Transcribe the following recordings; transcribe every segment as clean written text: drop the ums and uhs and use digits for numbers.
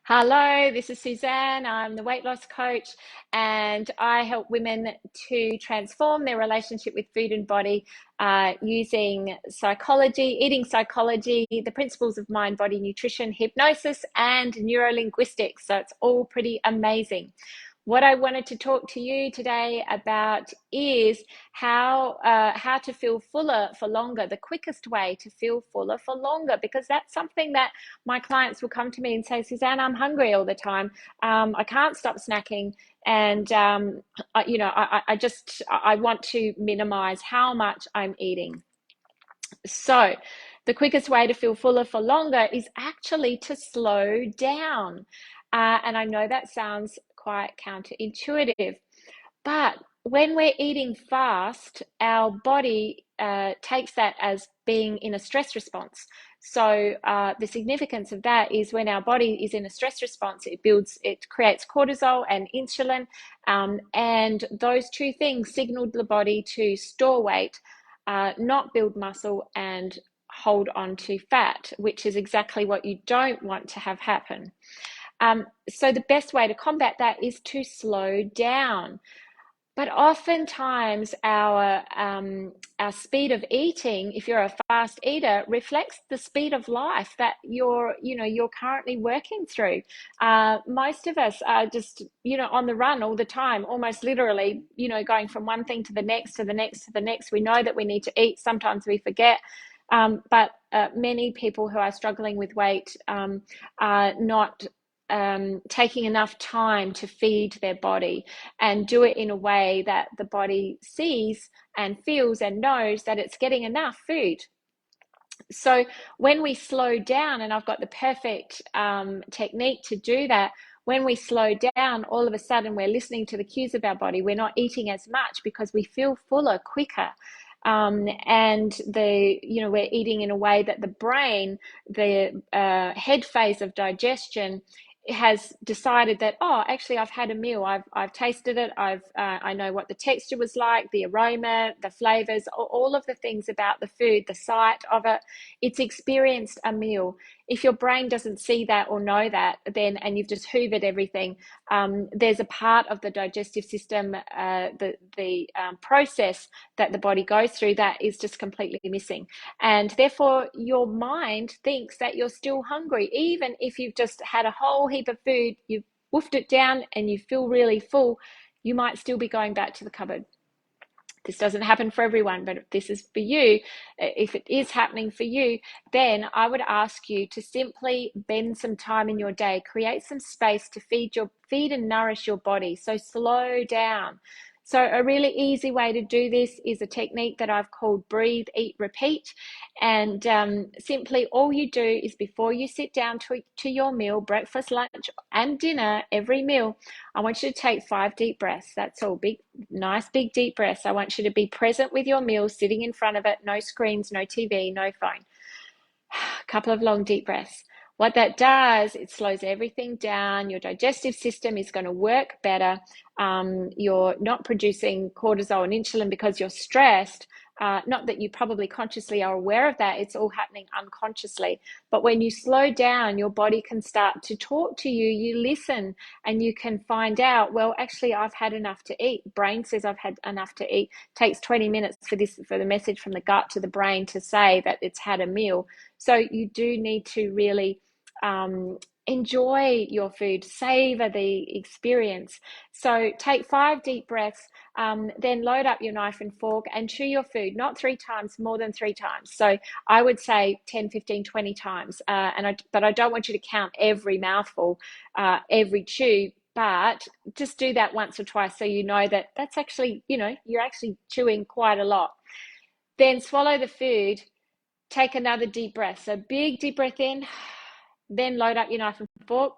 Hello, this is Suzanne. I'm the weight loss coach, and I help women to transform their relationship with food and body using psychology, eating psychology, the principles of mind, body, nutrition, hypnosis, and neurolinguistics. So it's all pretty amazing. What I wanted to talk to you today about is how to feel fuller for longer, the quickest way to feel fuller for longer, because that's something that my clients will come to me and say, Suzanne, I'm hungry all the time. I can't stop snacking. And, I want to minimize how much I'm eating. So the quickest way to feel fuller for longer is actually to slow down. And I know that sounds quite counterintuitive, but when we're eating fast, our body takes that as being in a stress response. So the significance of that is when our body is in a stress response, it creates cortisol and insulin, and those two things signal the body to store weight, not build muscle and hold on to fat, which is exactly what you don't want to have happen. So the best way to combat that is to slow down. But oftentimes our speed of eating, if you're a fast eater, reflects the speed of life that you're currently working through. Most of us are just on the run all the time, almost literally, going from one thing to the next, to the next, to the next. We know that we need to eat. Sometimes we forget. But many people who are struggling with weight are not taking enough time to feed their body and do it in a way that the body sees and feels and knows that it's getting enough food. So when we slow down, and I've got the perfect technique to do that, when we slow down, all of a sudden we're listening to the cues of our body. We're not eating as much because we feel fuller quicker. And we're eating in a way that the brain, the head phase of digestion, has decided that, oh, actually I've had a meal, I've tasted it, I know what the texture was like, the aroma, the flavors, all of the things about the food, the sight of it. It's experienced a meal. If your brain doesn't see that or know that, then, and you've just hoovered everything, there's a part of the digestive system, the process that the body goes through, that is just completely missing. And therefore your mind thinks that you're still hungry, even if you've just had a whole heap of food, you've woofed it down and you feel really full. You might still be going back to the cupboard. This doesn't happen for everyone, but if this is for you, if it is happening for you, then I would ask you to simply bend some time in your day, create some space to feed and nourish your body. So slow down. So a really easy way to do this is a technique that I've called breathe, eat, repeat. And simply all you do is, before you sit down to your meal, breakfast, lunch, and dinner, every meal, I want you to take 5 deep breaths. That's all. Nice big deep breaths. I want you to be present with your meal, sitting in front of it, no screens, no TV, no phone. A couple of long deep breaths. What that does, it slows everything down. Your digestive system is going to work better. You're not producing cortisol and insulin because you're stressed. Not that you probably consciously are aware of that. It's all happening unconsciously. But when you slow down, your body can start to talk to you. You listen and you can find out, well, actually, I've had enough to eat. Brain says I've had enough to eat. It takes 20 minutes for the message from the gut to the brain to say that it's had a meal. So you do need to really enjoy your food, savor the experience. So take 5 deep breaths, then load up your knife and fork and chew your food, not 3 times, more than 3 times. So I would say 10, 15, 20 times. But I don't want you to count every mouthful, every chew, but just do that once or twice so you know that that's actually, you're actually chewing quite a lot. Then swallow the food, take another deep breath. So big deep breath in, then load up your knife and fork,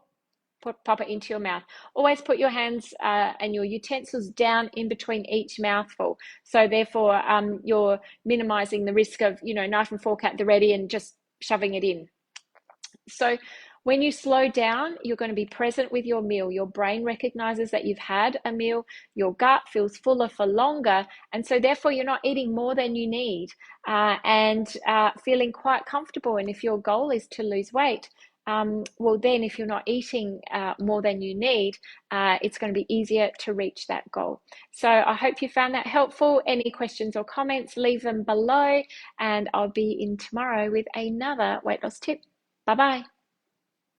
pop it into your mouth. Always put your hands and your utensils down in between each mouthful. So therefore, you're minimizing the risk of, knife and fork at the ready and just shoving it in. So when you slow down, you're going to be present with your meal. Your brain recognizes that you've had a meal. Your gut feels fuller for longer. And so therefore, you're not eating more than you need and feeling quite comfortable. And if your goal is to lose weight, well, then if you're not eating more than you need, it's going to be easier to reach that goal. So I hope you found that helpful. Any questions or comments, leave them below, and I'll be in tomorrow with another weight loss tip. Bye bye.